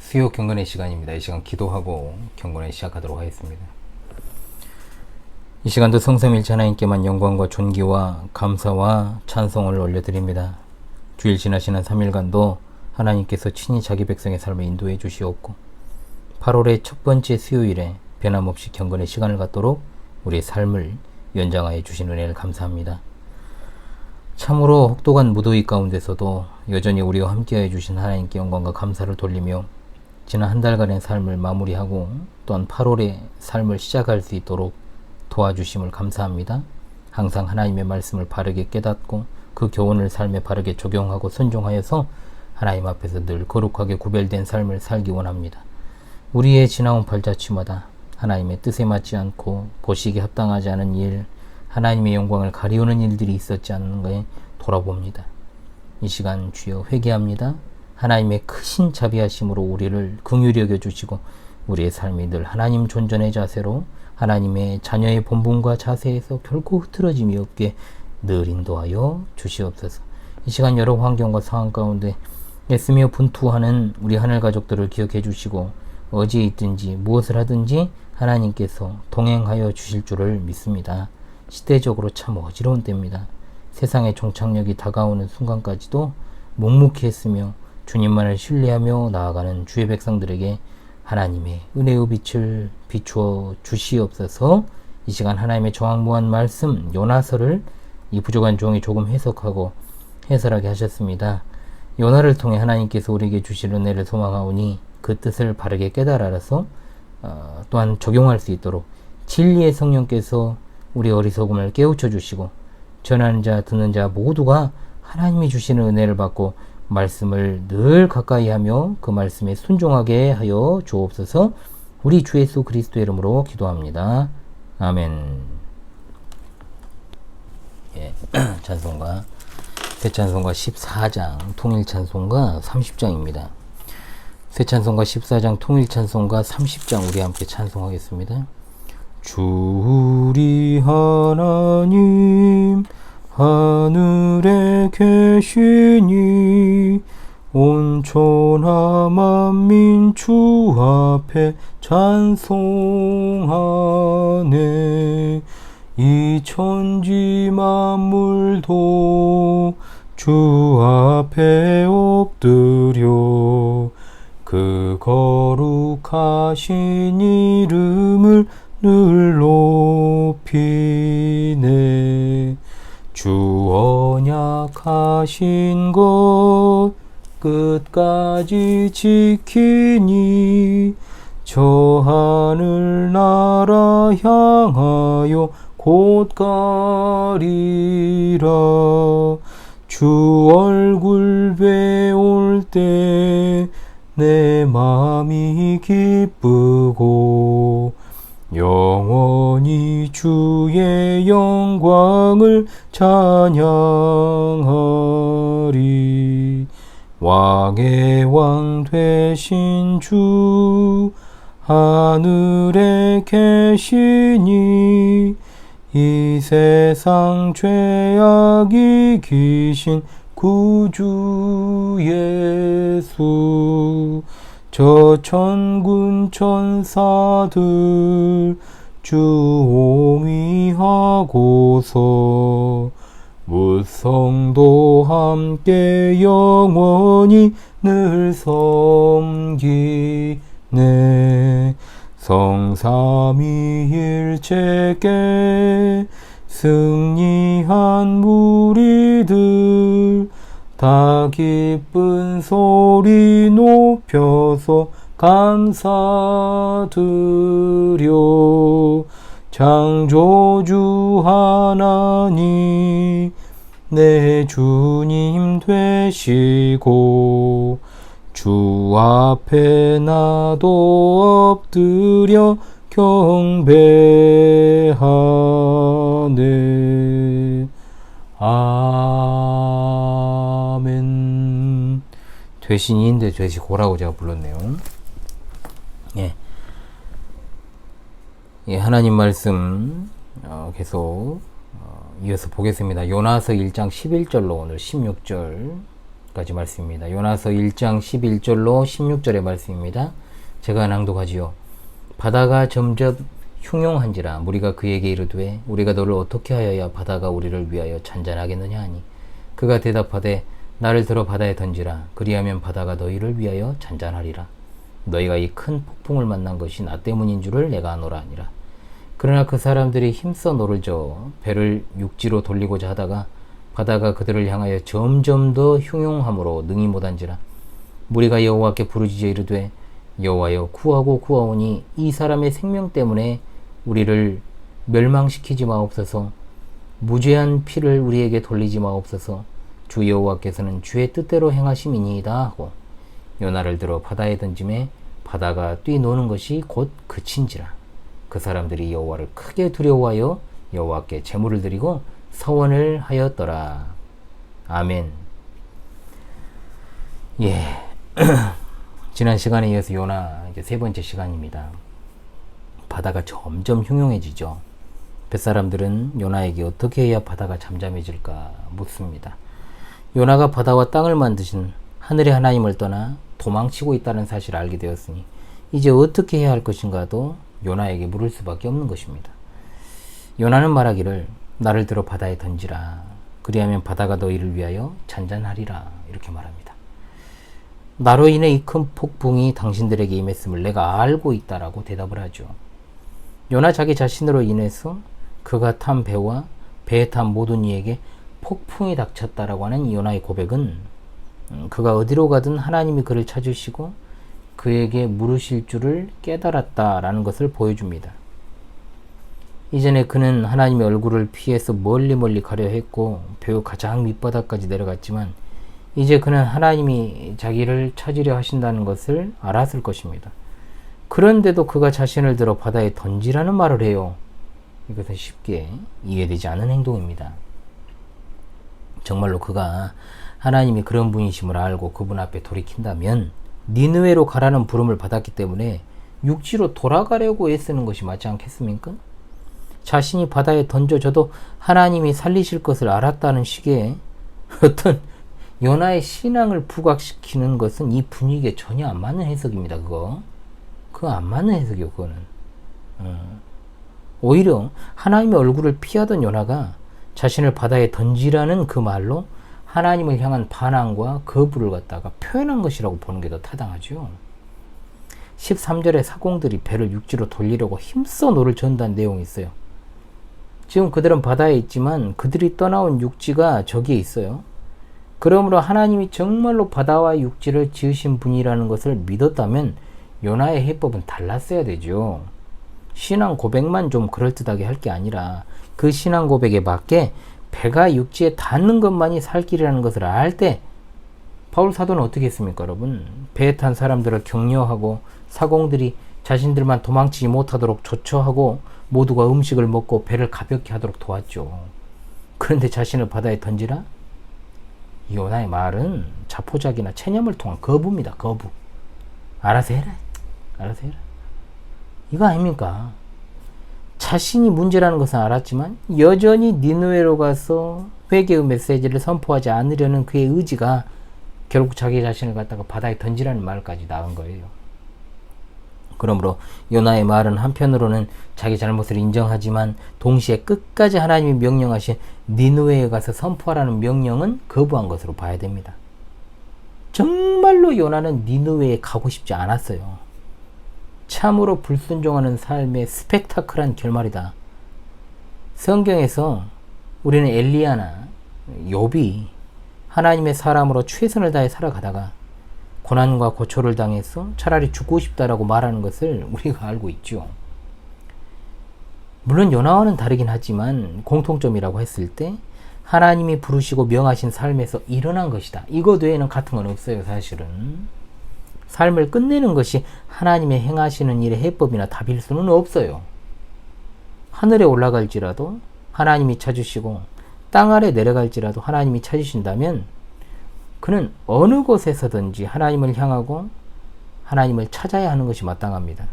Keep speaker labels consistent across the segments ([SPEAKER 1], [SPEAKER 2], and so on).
[SPEAKER 1] 수요 경건의 시간입니다. 이 시간 기도하고 경건을 시작하도록 하겠습니다. 이 시간도 성삼일체 하나님께만 영광과 존귀와 감사와 찬송을 올려드립니다. 주일 지나시는 3일간도 하나님께서 친히 자기 백성의 삶을 인도해 주시옵고 8월의 첫 번째 수요일에 변함없이 경건의 시간을 갖도록 우리의 삶을 연장하여 주신 은혜를 감사합니다. 참으로 혹독한 무더위 가운데서도 여전히 우리와 함께하여 주신 하나님께 영광과 감사를 돌리며 지난 한 달간의 삶을 마무리하고 또한 8월의 삶을 시작할 수 있도록 도와주심을 감사합니다. 항상 하나님의 말씀을 바르게 깨닫고 그 교훈을 삶에 바르게 적용하고 순종하여서 하나님 앞에서 늘 거룩하게 구별된 삶을 살기 원합니다. 우리의 지나온 발자취마다 하나님의 뜻에 맞지 않고 보시기에 합당하지 않은 일, 하나님의 영광을 가리우는 일들이 있었지 않는가에 돌아봅니다. 이 시간 주여 회개합니다. 하나님의 크신 자비하심으로 우리를 긍휼히 여겨주시고 우리의 삶이 늘 하나님 존전의 자세로 하나님의 자녀의 본분과 자세에서 결코 흐트러짐이 없게 늘 인도하여 주시옵소서. 이 시간 여러 환경과 상황 가운데 애쓰며 분투하는 우리 하늘 가족들을 기억해 주시고 어디에 있든지 무엇을 하든지 하나님께서 동행하여 주실 줄을 믿습니다. 시대적으로 참 어지러운 때입니다. 세상의 종착역이 다가오는 순간까지도 묵묵히 했으며 주님만을 신뢰하며 나아가는 주의 백성들에게 하나님의 은혜의 빛을 비추어 주시옵소서. 이 시간 하나님의 정확무한 말씀 요나서를 이 부족한 종이 조금 해석하고 해설하게 하셨습니다. 요나를 통해 하나님께서 우리에게 주실 은혜를 소망하오니 그 뜻을 바르게 깨달아서 또한 적용할 수 있도록 진리의 성령께서 우리 어리석음을 깨우쳐 주시고 전하는 자 듣는 자 모두가 하나님이 주시는 은혜를 받고 말씀을 늘 가까이 하며 그 말씀에 순종하게 하여 주옵소서. 우리 주 예수 그리스도의 이름으로 기도합니다. 아멘. 예, 찬송가 새 찬송가 14장 통일 찬송가 30장입니다. 새 찬송가 14장 통일 찬송가 30장 우리 함께 찬송하겠습니다. 주 우리 하나님 하늘에 계시니 온천하 만민 주 앞에 찬송하네. 이 천지 만물도 주 앞에 엎드려 그 거룩하신 이름을 늘 높이네. 주 언약하신 것 끝까지 지키니 저 하늘나라 향하여 곧 가리라. 주 얼굴 배울 때 내 마음이 기쁘고 영원히 주의 영광을 찬양하리. 왕의 왕 되신 주 하늘에 계시니 이 세상 죄악 이기신 구주 예수. 저 천군 천사들 주 옹위하고서 무성도 함께 영원히 늘 섬기네. 성삼위일체께 승리한 무리들 다 기쁜 소리 높여서 감사드려. 창조주 하나님 내 주님 되시고 주 앞에 나도 엎드려 경배하네. 아멘. 되신이인데 되시고라고 제가 불렀네요. 예. 예, 하나님 말씀 계속 이어서 보겠습니다. 요나서 1장 11절로 오늘 16절 까지 말씀입니다. 요나서 1장 11절로 16절의 말씀입니다. 제가 낭독하지요. 바다가 점점 흉용한지라 무리가 그에게 이르되 우리가 너를 어떻게 하여야 바다가 우리를 위하여 잔잔하겠느냐 하니 그가 대답하되 나를 들어 바다에 던지라. 그리하면 바다가 너희를 위하여 잔잔하리라. 너희가 이 큰 폭풍을 만난 것이 나 때문인 줄을 내가 아노라 하니라. 그러나 그 사람들이 힘써 노를 저어 배를 육지로 돌리고자 하다가 바다가 그들을 향하여 점점 더 흉용함으로 능히 못한지라. 무리가 여호와께 부르짖어 이르되 여호와여 구하고 구하오니 이 사람의 생명 때문에 우리를 멸망시키지 마옵소서. 무죄한 피를 우리에게 돌리지 마옵소서. 주 여호와께서는 주의 뜻대로 행하심이니이다 하고 요나를 들어 바다에 던짐에 바다가 뛰노는 것이 곧 그친지라. 그 사람들이 여호와를 크게 두려워하여 여호와께 제물을 드리고 서원을 하였더라. 아멘. 예. 지난 시간에 이어서 요나 이제 세 번째 시간입니다. 바다가 점점 흉흉해지죠. 뱃사람들은 요나에게 어떻게 해야 바다가 잠잠해질까 묻습니다. 요나가 바다와 땅을 만드신 하늘의 하나님을 떠나 도망치고 있다는 사실을 알게 되었으니 이제 어떻게 해야 할 것인가도 요나에게 물을 수밖에 없는 것입니다. 요나는 말하기를 나를 들어 바다에 던지라. 그리하면 바다가 너희를 위하여 잔잔하리라. 이렇게 말합니다. 나로 인해 이 큰 폭풍이 당신들에게 임했음을 내가 알고 있다라고 대답을 하죠. 요나 자기 자신으로 인해서 그가 탄 배와 배에 탄 모든 이에게 폭풍이 닥쳤다라고 하는 이 요나의 고백은 그가 어디로 가든 하나님이 그를 찾으시고 그에게 물으실 줄을 깨달았다라는 것을 보여줍니다. 이전에 그는 하나님의 얼굴을 피해서 멀리 가려 했고 배우 가장 밑바닥까지 내려갔지만 이제 그는 하나님이 자기를 찾으려 하신다는 것을 알았을 것입니다. 그런데도 그가 자신을 들어 바다에 던지라는 말을 해요. 이것은 쉽게 이해되지 않는 행동입니다. 정말로 그가 하나님이 그런 분이심을 알고 그분 앞에 돌이킨다면 니느웨로 가라는 부름을 받았기 때문에 육지로 돌아가려고 애쓰는 것이 맞지 않겠습니까? 자신이 바다에 던져져도 하나님이 살리실 것을 알았다는 식의 어떤 요나의 신앙을 부각시키는 것은 이 분위기에 전혀 안 맞는 해석입니다. 그거 안 맞는 해석이요. 그거는 오히려 하나님의 얼굴을 피하던 요나가 자신을 바다에 던지라는 그 말로 하나님을 향한 반항과 거부를 갖다가 표현한 것이라고 보는 게 더 타당하죠. 13절에 사공들이 배를 육지로 돌리려고 힘써 노를 전다는 내용이 있어요. 지금 그들은 바다에 있지만 그들이 떠나온 육지가 저기에 있어요. 그러므로 하나님이 정말로 바다와 육지를 지으신 분이라는 것을 믿었다면 요나의 해법은 달랐어야 되죠. 신앙 고백만 좀 그럴듯하게 할 게 아니라 그 신앙 고백에 맞게 배가 육지에 닿는 것만이 살 길이라는 것을 알 때 바울 사도는 어떻게 했습니까, 여러분? 배에 탄 사람들을 격려하고 사공들이 자신들만 도망치지 못하도록 조처하고 모두가 음식을 먹고 배를 가볍게 하도록 도왔죠. 그런데 자신을 바다에 던지라? 요나의 말은 자포자기나 체념을 통한 거부입니다. 거부. 알아서 해라. 이거 아닙니까? 자신이 문제라는 것은 알았지만 여전히 니느웨로 가서 회개의 메시지를 선포하지 않으려는 그의 의지가 결국 자기 자신을 갖다가 바다에 던지라는 말까지 나온 거예요. 그러므로 요나의 말은 한편으로는 자기 잘못을 인정하지만 동시에 끝까지 하나님이 명령하신 니느웨에 가서 선포하라는 명령은 거부한 것으로 봐야 됩니다. 정말로 요나는 니느웨에 가고 싶지 않았어요. 참으로 불순종하는 삶의 스펙타클한 결말이다. 성경에서 우리는 엘리야나 욥이 하나님의 사람으로 최선을 다해 살아가다가 고난과 고초를 당해서 차라리 죽고 싶다라고 말하는 것을 우리가 알고 있죠. 물론 요나와는 다르긴 하지만 공통점이라고 했을 때 하나님이 부르시고 명하신 삶에서 일어난 것이다. 이거 외에는 같은 건 없어요. 사실은 삶을 끝내는 것이 하나님의 행하시는 일의 해법이나 답일 수는 없어요. 하늘에 올라갈지라도 하나님이 찾으시고 땅 아래 내려갈지라도 하나님이 찾으신다면 그는 어느 곳에서든지 하나님을 향하고 하나님을 찾아야 하는 것이 마땅합니다.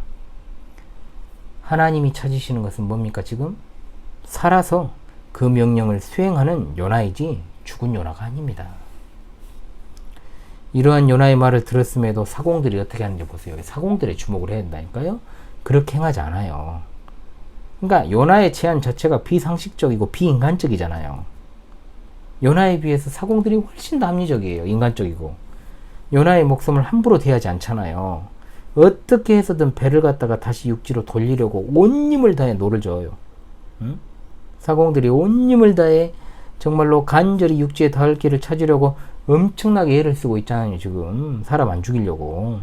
[SPEAKER 1] 하나님이 찾으시는 것은 뭡니까? 지금 살아서 그 명령을 수행하는 요나이지 죽은 요나가 아닙니다. 이러한 요나의 말을 들었음에도 사공들이 어떻게 하는지 보세요. 사공들의 주목을 해야 된다니까요. 그렇게 행하지 않아요. 그러니까 요나의 제안 자체가 비상식적이고 비인간적이잖아요. 요나에 비해서 사공들이 훨씬 더 합리적이에요. 인간적이고. 요나의 목숨을 함부로 대하지 않잖아요. 어떻게 해서든 배를 갖다가 다시 육지로 돌리려고 온 힘을 다해 노를 저어요. 응? 사공들이 온 힘을 다해 정말로 간절히 육지에 닿을 길을 찾으려고 엄청나게 애를 쓰고 있잖아요. 지금 사람 안 죽이려고.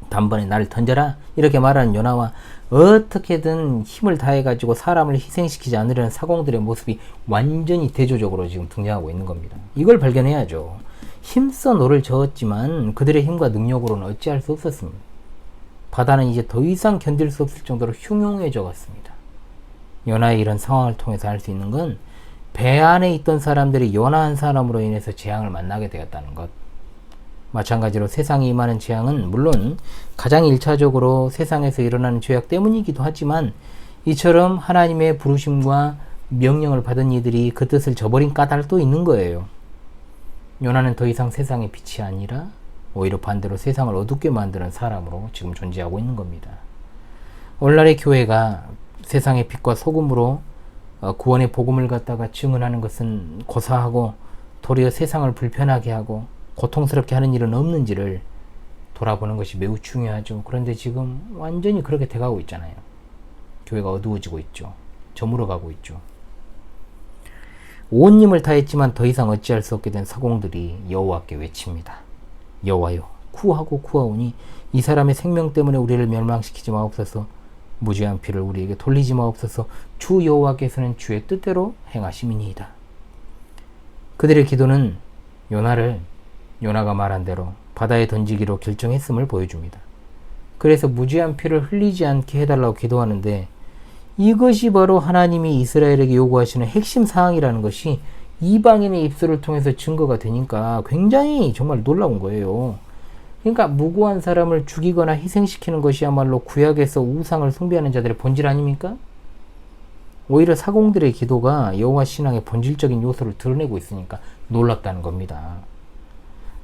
[SPEAKER 1] 단번에 나를 던져라 이렇게 말하는 요나와 어떻게든 힘을 다해가지고 사람을 희생시키지 않으려는 사공들의 모습이 완전히 대조적으로 지금 등장하고 있는 겁니다. 이걸 발견해야죠. 힘써 노를 저었지만 그들의 힘과 능력으로는 어찌할 수 없었습니다. 바다는 이제 더 이상 견딜 수 없을 정도로 흉흉해져 갔습니다. 요나의 이런 상황을 통해서 알 수 있는 건 배 안에 있던 사람들이 요나 한 사람으로 인해서 재앙을 만나게 되었다는 것. 마찬가지로 세상에 임하는 재앙은 물론 가장 1차적으로 세상에서 일어나는 죄악 때문이기도 하지만 이처럼 하나님의 부르심과 명령을 받은 이들이 그 뜻을 저버린 까닭도 있는 거예요. 요나는 더 이상 세상의 빛이 아니라 오히려 반대로 세상을 어둡게 만드는 사람으로 지금 존재하고 있는 겁니다. 오늘날의 교회가 세상의 빛과 소금으로 구원의 복음을 갖다가 증언하는 것은 고사하고 도리어 세상을 불편하게 하고 고통스럽게 하는 일은 없는지를 돌아보는 것이 매우 중요하죠. 그런데 지금 완전히 그렇게 돼가고 있잖아요. 교회가 어두워지고 있죠. 저물어가고 있죠. 온 힘을 다했지만 더 이상 어찌할 수 없게 된 사공들이 여호와께 외칩니다. 여호와여 구하고 구하오니 이 사람의 생명 때문에 우리를 멸망시키지 마옵소서. 무죄한 피를 우리에게 돌리지 마옵소서. 주 여호와께서는 주의 뜻대로 행하심이니이다. 그들의 기도는 요나가 말한 대로 바다에 던지기로 결정했음을 보여줍니다. 그래서 무죄한 피를 흘리지 않게 해달라고 기도하는데 이것이 바로 하나님이 이스라엘에게 요구하시는 핵심 사항이라는 것이 이방인의 입술을 통해서 증거가 되니까 굉장히 정말 놀라운 거예요. 그러니까 무고한 사람을 죽이거나 희생시키는 것이야말로 구약에서 우상을 숭배하는 자들의 본질 아닙니까? 오히려 사공들의 기도가 여호와 신앙의 본질적인 요소를 드러내고 있으니까 놀랍다는 겁니다.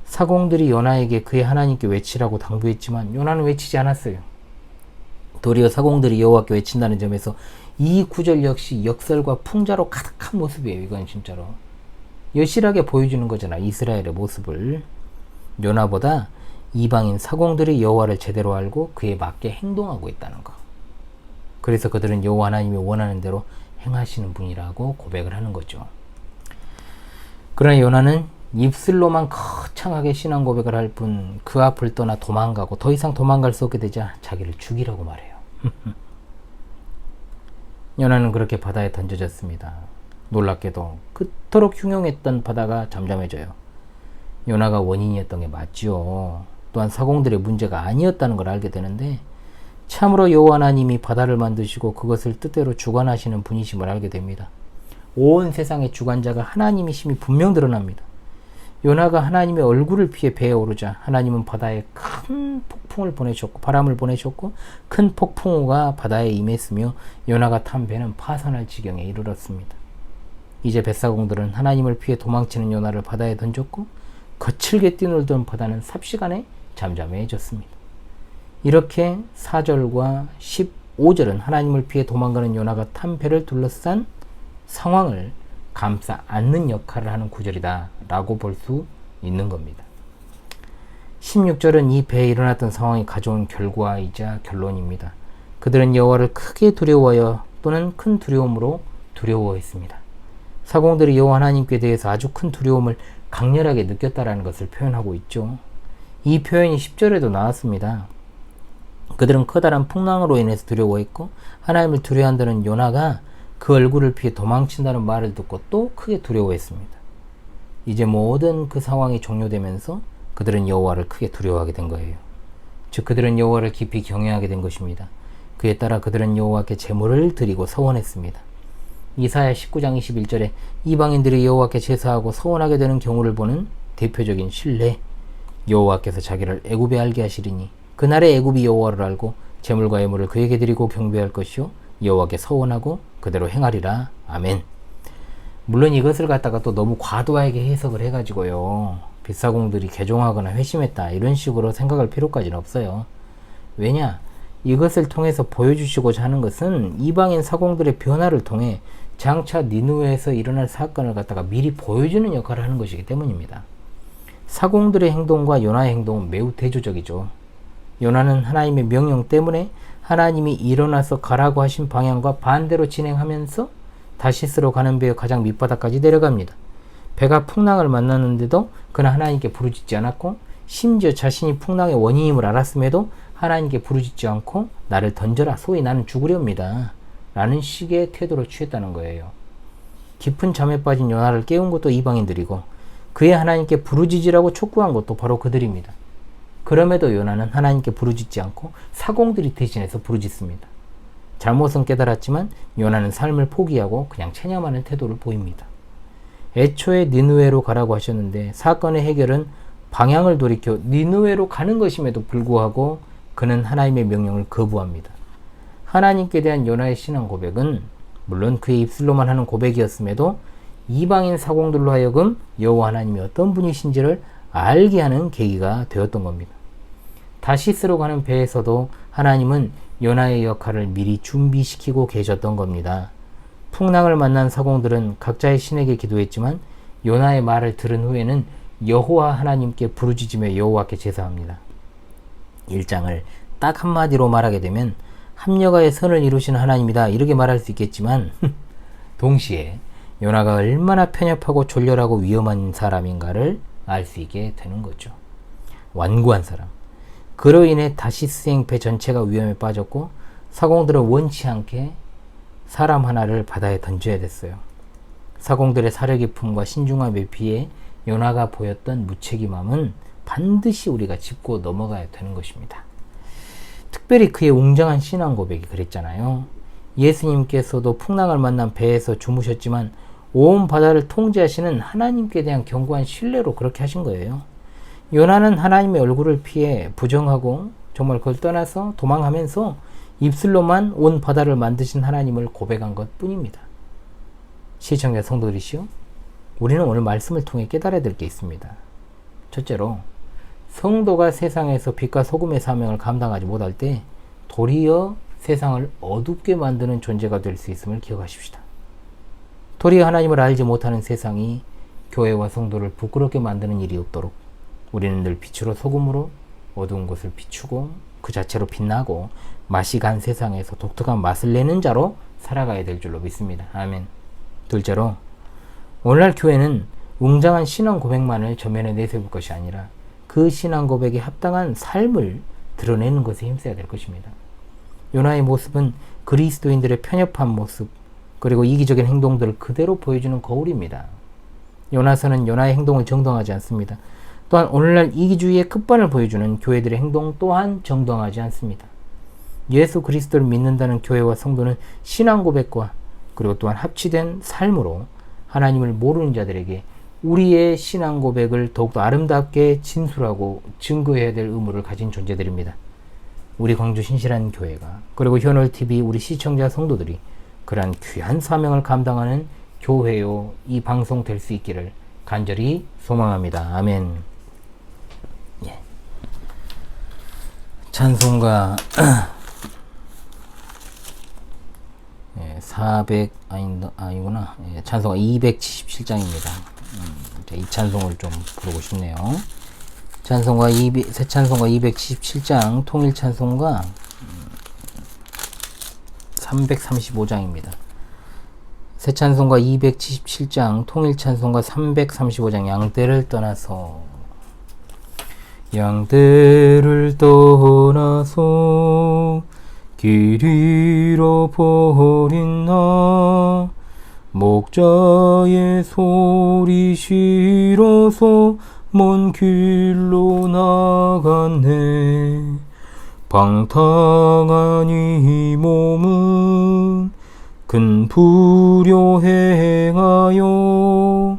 [SPEAKER 1] 사공들이 요나에게 그의 하나님께 외치라고 당부했지만 요나는 외치지 않았어요. 도리어 사공들이 여호와께 외친다는 점에서 이 구절 역시 역설과 풍자로 가득한 모습이에요. 이건 진짜로 여실하게 보여주는 거잖아. 이스라엘의 모습을. 요나보다 이방인 사공들이 여호와를 제대로 알고 그에 맞게 행동하고 있다는 거. 그래서 그들은 여호와 하나님이 원하는 대로 행하시는 분이라고 고백을 하는 거죠. 그러나 요나는 입술로만 거창하게 신앙 고백을 할 뿐 그 앞을 떠나 도망가고 더 이상 도망갈 수 없게 되자 자기를 죽이라고 말해요. 요나는 그렇게 바다에 던져졌습니다. 놀랍게도 그토록 흉흉했던 바다가 잠잠해져요. 요나가 원인이었던 게 맞지요. 또한 사공들의 문제가 아니었다는 걸 알게 되는데 참으로 여호와 하나님이 바다를 만드시고 그것을 뜻대로 주관하시는 분이심을 알게 됩니다. 온 세상의 주관자가 하나님이심이 분명 드러납니다. 요나가 하나님의 얼굴을 피해 배에 오르자 하나님은 바다에 큰 폭풍을 보내셨고 바람을 보내셨고 큰 폭풍우가 바다에 임했으며 요나가 탄 배는 파산할 지경에 이르렀습니다. 이제 뱃사공들은 하나님을 피해 도망치는 요나를 바다에 던졌고 거칠게 뛰놀던 바다는 삽시간에 잠잠해졌습니다. 이렇게 4절과 15절은 하나님을 피해 도망가는 요나가 탄 배를 둘러싼 상황을 감싸 안는 역할을 하는 구절이다 라고 볼 수 있는 겁니다. 16절은 이 배에 일어났던 상황이 가져온 결과이자 결론입니다. 그들은 여호와를 크게 두려워하여 또는 큰 두려움으로 두려워했습니다. 사공들이 여호와 하나님께 대해서 아주 큰 두려움을 강렬하게 느꼈다라는 것을 표현하고 있죠. 이 표현이 10절에도 나왔습니다. 그들은 커다란 풍랑으로 인해서 두려워했고 하나님을 두려워한다는 요나가 그 얼굴을 피해 도망친다는 말을 듣고 또 크게 두려워했습니다. 이제 모든 그 상황이 종료되면서 그들은 여호와를 크게 두려워하게 된 거예요. 즉 그들은 여호와를 깊이 경외하게 된 것입니다. 그에 따라 그들은 여호와께 제물을 드리고 서원했습니다. 이사야 19장 21절에 이방인들이 여호와께 제사하고 서원하게 되는 경우를 보는 대표적인 신뢰. 여호와께서 자기를 애굽에 알게 하시리니 그날의 애굽이 여호와를 알고 제물과 예물을 그에게 드리고 경배할 것이요 여호와께 서원하고 그대로 행하리라. 아멘. 물론 이것을 갖다가 또 너무 과도하게 해석을 해가지고요 빗사공들이 개종하거나 회심했다 이런 식으로 생각할 필요까지는 없어요. 왜냐? 이것을 통해서 보여주시고자 하는 것은 이방인 사공들의 변화를 통해 장차 니느웨에서 일어날 사건을 갖다가 미리 보여주는 역할을 하는 것이기 때문입니다. 사공들의 행동과 요나의 행동은 매우 대조적이죠. 요나는 하나님의 명령 때문에 하나님이 일어나서 가라고 하신 방향과 반대로 진행하면서 다시스로 가는 배의 가장 밑바닥까지 내려갑니다. 배가 풍랑을 만났는데도 그는 하나님께 부르짖지 않았고, 심지어 자신이 풍랑의 원인임을 알았음에도 하나님께 부르짖지 않고 나를 던져라, 소위 나는 죽으렵니다 라는 식의 태도를 취했다는 거예요. 깊은 잠에 빠진 요나를 깨운 것도 이방인들이고 그의 하나님께 부르짖으라고 촉구한 것도 바로 그들입니다. 그럼에도 요나는 하나님께 부르짖지 않고 사공들이 대신해서 부르짖습니다. 잘못은 깨달았지만 요나는 삶을 포기하고 그냥 체념하는 태도를 보입니다. 애초에 니느웨로 가라고 하셨는데 사건의 해결은 방향을 돌이켜 니느웨로 가는 것임에도 불구하고 그는 하나님의 명령을 거부합니다. 하나님께 대한 요나의 신앙 고백은 물론 그의 입술로만 하는 고백이었음에도 이방인 사공들로 하여금 여호와 하나님이 어떤 분이신지를 알게 하는 계기가 되었던 겁니다. 다시스로 가는 배에서도 하나님은 요나의 역할을 미리 준비시키고 계셨던 겁니다. 풍랑을 만난 사공들은 각자의 신에게 기도했지만 요나의 말을 들은 후에는 여호와 하나님께 부르짖으며 여호와께 제사합니다. 1장을 딱 한마디로 말하게 되면 합력하여 선을 이루시는 하나님이다 이렇게 말할 수 있겠지만 동시에 요나가 얼마나 편협하고 졸렬하고 위험한 사람인가를 알 수 있게 되는 거죠. 완고한 사람. 그로 인해 다시스행 배 전체가 위험에 빠졌고 사공들은 원치 않게 사람 하나를 바다에 던져야 됐어요. 사공들의 사려 깊음과 신중함에 비해 요나가 보였던 무책임함은 반드시 우리가 짚고 넘어가야 되는 것입니다. 특별히 그의 웅장한 신앙 고백이 그랬잖아요. 예수님께서도 풍랑을 만난 배에서 주무셨지만 온 바다를 통제하시는 하나님께 대한 견고한 신뢰로 그렇게 하신 거예요. 요나는 하나님의 얼굴을 피해 부정하고 정말 그걸 떠나서 도망하면서 입술로만 온 바다를 만드신 하나님을 고백한 것 뿐입니다. 시청자 성도들이시오, 우리는 오늘 말씀을 통해 깨달아야 될 게 있습니다. 첫째로, 성도가 세상에서 빛과 소금의 사명을 감당하지 못할 때 도리어 세상을 어둡게 만드는 존재가 될 수 있음을 기억하십시다. 도리어 하나님을 알지 못하는 세상이 교회와 성도를 부끄럽게 만드는 일이 없도록 우리는 늘 빛으로 소금으로 어두운 곳을 비추고 그 자체로 빛나고 맛이 간 세상에서 독특한 맛을 내는 자로 살아가야 될 줄로 믿습니다. 아멘. 둘째로, 오늘날 교회는 웅장한 신앙 고백만을 전면에 내세울 것이 아니라 그 신앙 고백에 합당한 삶을 드러내는 것에 힘써야 될 것입니다. 요나의 모습은 그리스도인들의 편협한 모습 그리고 이기적인 행동들을 그대로 보여주는 거울입니다. 요나서는 요나의 행동을 정당하지 않습니다. 또한 오늘날 이기주의의 끝판을 보여주는 교회들의 행동 또한 정당하지 않습니다. 예수 그리스도를 믿는다는 교회와 성도는 신앙 고백과 그리고 또한 합치된 삶으로 하나님을 모르는 자들에게 우리의 신앙 고백을 더욱더 아름답게 진술하고 증거해야 될 의무를 가진 존재들입니다. 우리 광주 신실한 교회가 그리고 현월TV 우리 시청자 성도들이 그러한 귀한 사명을 감당하는 교회요 이 방송 될 수 있기를 간절히 소망합니다. 아멘. 예. 찬송가 400아니구나. 예, 찬송가 277장입니다. 이 찬송을 좀 부르고 싶네요. 찬송가 새 찬송가 277장 통일 찬송가 335장입니다. 새 찬송가 277장 통일 찬송가 335장 양떼를 떠나서 길 잃어버린 나 목자의 소리 싫어서 먼 길로 나갔네. 방탕한 이 몸은 큰 불효 행하여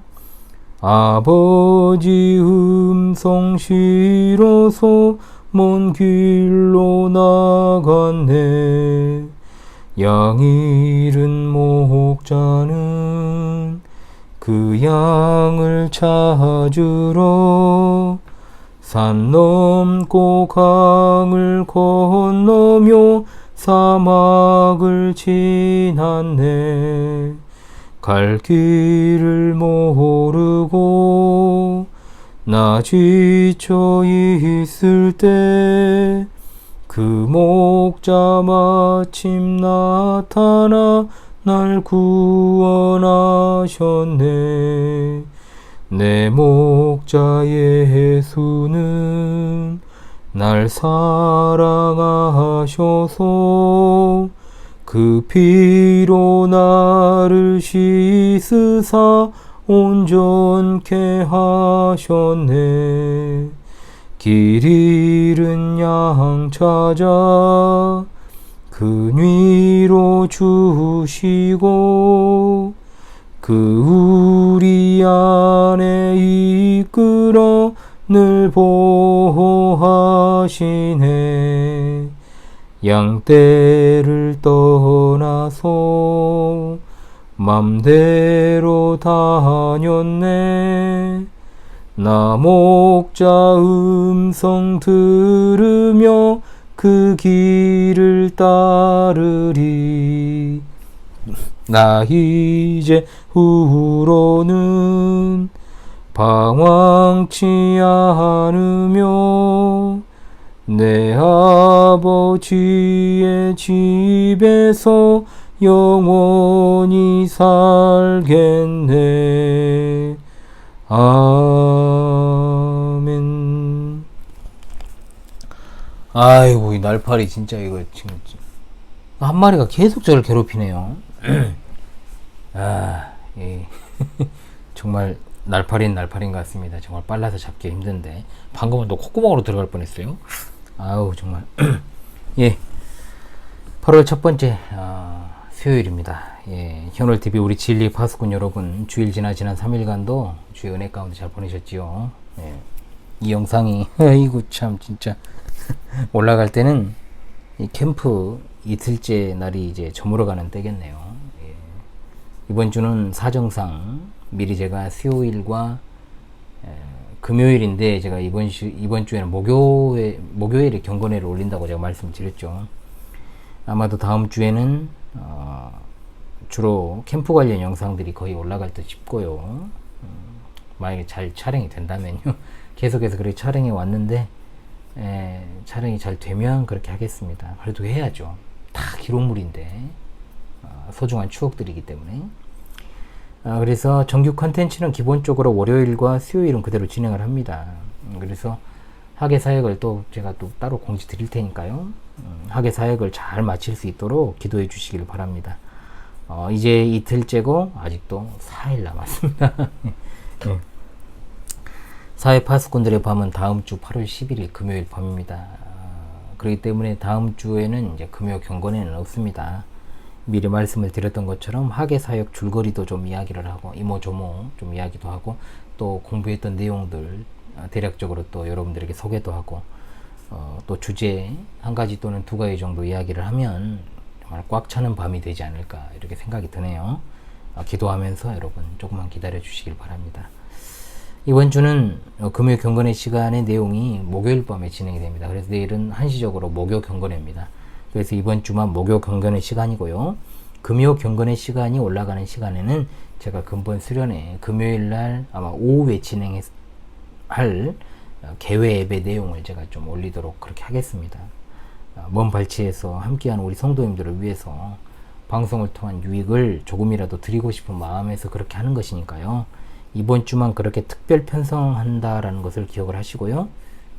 [SPEAKER 1] 아버지 음성 싫어서 먼 길로 나갔네. 양 잃은 목자는 그 양을 찾으러 산 넘고 강을 건너며 사막을 지났네. 갈 길을 모르고 나 지쳐 있을 때 그 목자 마침 나타나 날 구원하셨네. 내 목자 예수는 날 사랑하셔서 그 피로 나를 씻으사 온전케 하셨네. 길 잃은 양 찾아 그 위로 주시고 그 우리 안에 이끌어 늘 보호하시네. 양떼를 떠나서 맘대로 다녔네. 나 목자 음성 들으며 그 길을 따르리. 나 이제 후로는 방황치 않으며 내 아버지의 집에서 영원히 살겠네. 아멘. 아이고, 이 날파리 진짜 이거 지금 한 마리가 계속 저를 괴롭히네요. 정말 날파리는 날파리인 것 같습니다. 정말 빨라서 잡기 힘든데 방금은 또 콧구멍으로 들어갈 뻔했어요. 아우 정말. 예, 8월 첫 번째 수요일입니다. 예, 현월TV 우리 진리 파수꾼 여러분, 주일 지난 3일간도 주의 은혜 가운데 잘 보내셨지요. 예, 이 영상이 아이고 참 진짜 올라갈 때는 이 캠프 이틀째 날이 이제 저물어가는 때겠네요. 예. 이번 주는 사정상 미리 제가 수요일과 금요일인데 제가 이번 주에는 목요일에 경건회를 올린다고 제가 말씀드렸죠. 아마도 다음 주에는 주로 캠프 관련 영상들이 거의 올라갈 듯 싶고요. 만약에 잘 촬영이 된다면요. 계속해서 그렇게 촬영해 왔는데 촬영이 잘 되면 그렇게 하겠습니다. 그래도 해야죠. 다 기록물인데 소중한 추억들이기 때문에. 그래서 정규 컨텐츠는 기본적으로 월요일과 수요일은 그대로 진행을 합니다. 그래서 학예 사역을 또 제가 또 따로 공지 드릴 테니까요. 학예 사역을 잘 마칠 수 있도록 기도해 주시길 바랍니다. 이제 이틀째고 아직도 4일 남았습니다. 네. 사회 파수꾼들의 밤은 다음 주 8월 11일 금요일 밤입니다. 그렇기 때문에 다음 주에는 이제 금요 경건회는 없습니다. 미리 말씀을 드렸던 것처럼 학예 사역 줄거리도 좀 이야기를 하고 이모저모 좀 이야기도 하고 또 공부했던 내용들 대략적으로 또 여러분들에게 소개도 하고 또 주제 한 가지 또는 두 가지 정도 이야기를 하면 정말 꽉 차는 밤이 되지 않을까 이렇게 생각이 드네요. 기도하면서 여러분 조금만 기다려 주시길 바랍니다. 이번 주는 금요 경건회 시간의 내용이 목요일 밤에 진행이 됩니다. 그래서 내일은 한시적으로 목요 경건회입니다. 그래서 이번 주만 목요 경건회 시간이고요. 금요 경건회 시간이 올라가는 시간에는 제가 근본 수련회 금요일날 아마 오후에 진행할 개회 예배 내용을 제가 좀 올리도록 그렇게 하겠습니다. 먼 발치에서 함께하는 우리 성도님들을 위해서 방송을 통한 유익을 조금이라도 드리고 싶은 마음에서 그렇게 하는 것이니까요. 이번 주만 그렇게 특별 편성한다라는 것을 기억을 하시고요.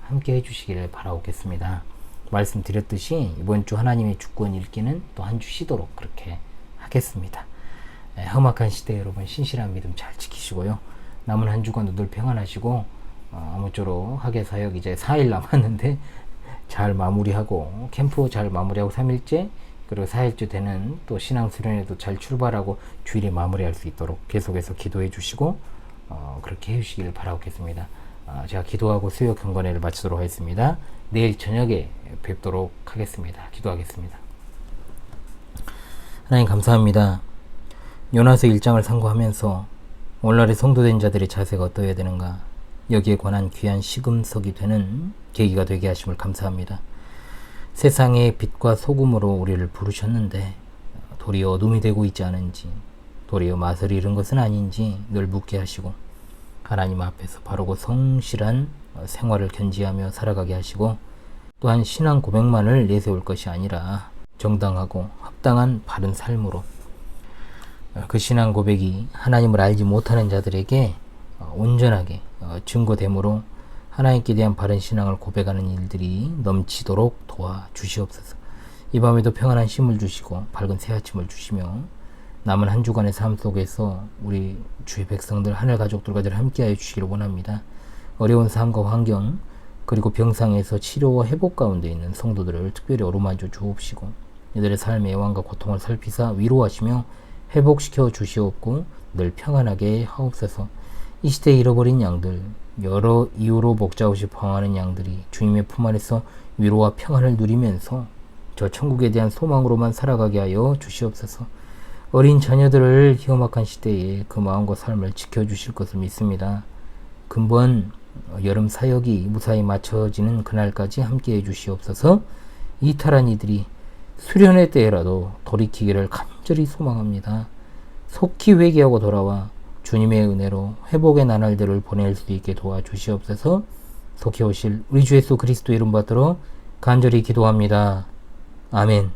[SPEAKER 1] 함께 해주시기를 바라겠습니다. 말씀드렸듯이 이번 주 하나님의 주권 읽기는 또 한 주 쉬도록 그렇게 하겠습니다. 험악한 시대 여러분 신실한 믿음 잘 지키시고요. 남은 한 주간도 늘 평안하시고 아무쪼록 학예 사역 이제 4일 남았는데 잘 마무리하고 캠프 잘 마무리하고 3일째 그리고 4일째 되는 또 신앙 수련회도 잘 출발하고 주일에 마무리할 수 있도록 계속해서 기도해 주시고 그렇게 해주시길 바라겠습니다. 제가 기도하고 수요 경건회를 마치도록 하겠습니다. 내일 저녁에 뵙도록 하겠습니다. 기도하겠습니다. 하나님 감사합니다. 요나서 1장을 상고하면서 오늘날의 성도된 자들의 자세가 어떠해야 되는가, 여기에 관한 귀한 시금석이 되는 계기가 되게 하심을 감사합니다. 세상의 빛과 소금으로 우리를 부르셨는데 도리어 어둠이 되고 있지 않은지, 도리어 맛을 잃은 것은 아닌지 늘 묻게 하시고, 하나님 앞에서 바르고 성실한 생활을 견지하며 살아가게 하시고, 또한 신앙 고백만을 내세울 것이 아니라 정당하고 합당한 바른 삶으로, 그 신앙 고백이 하나님을 알지 못하는 자들에게 온전하게 증거됨으로 하나님께 대한 바른 신앙을 고백하는 일들이 넘치도록 도와주시옵소서. 이 밤에도 평안한 쉼을 주시고 밝은 새 아침을 주시며 남은 한 주간의 삶 속에서 우리 주의 백성들, 하늘 가족들과 늘 함께하여 주시기를 원합니다. 어려운 삶과 환경, 그리고 병상에서 치료와 회복 가운데 있는 성도들을 특별히 어루만져 주옵시고, 이들의 삶의 애환과 고통을 살피사 위로하시며 회복시켜 주시옵고 늘 평안하게 하옵소서. 이 시대에 잃어버린 양들, 여러 이유로 목자옷이 방황하는 양들이 주님의 품 안에서 위로와 평안을 누리면서 저 천국에 대한 소망으로만 살아가게 하여 주시옵소서. 어린 자녀들을 험악한 시대에 그 마음과 삶을 지켜주실 것을 믿습니다. 근본 여름 사역이 무사히 마쳐지는 그날까지 함께해 주시옵소서. 이탈한 이들이 수련의 때라도 돌이키기를 간절히 소망합니다. 속히 회개하고 돌아와 주님의 은혜로 회복의 나날들을 보낼 수 있게 도와주시옵소서. 속히 오실 우리 주 예수 그리스도 이름 받들어 간절히 기도합니다. 아멘.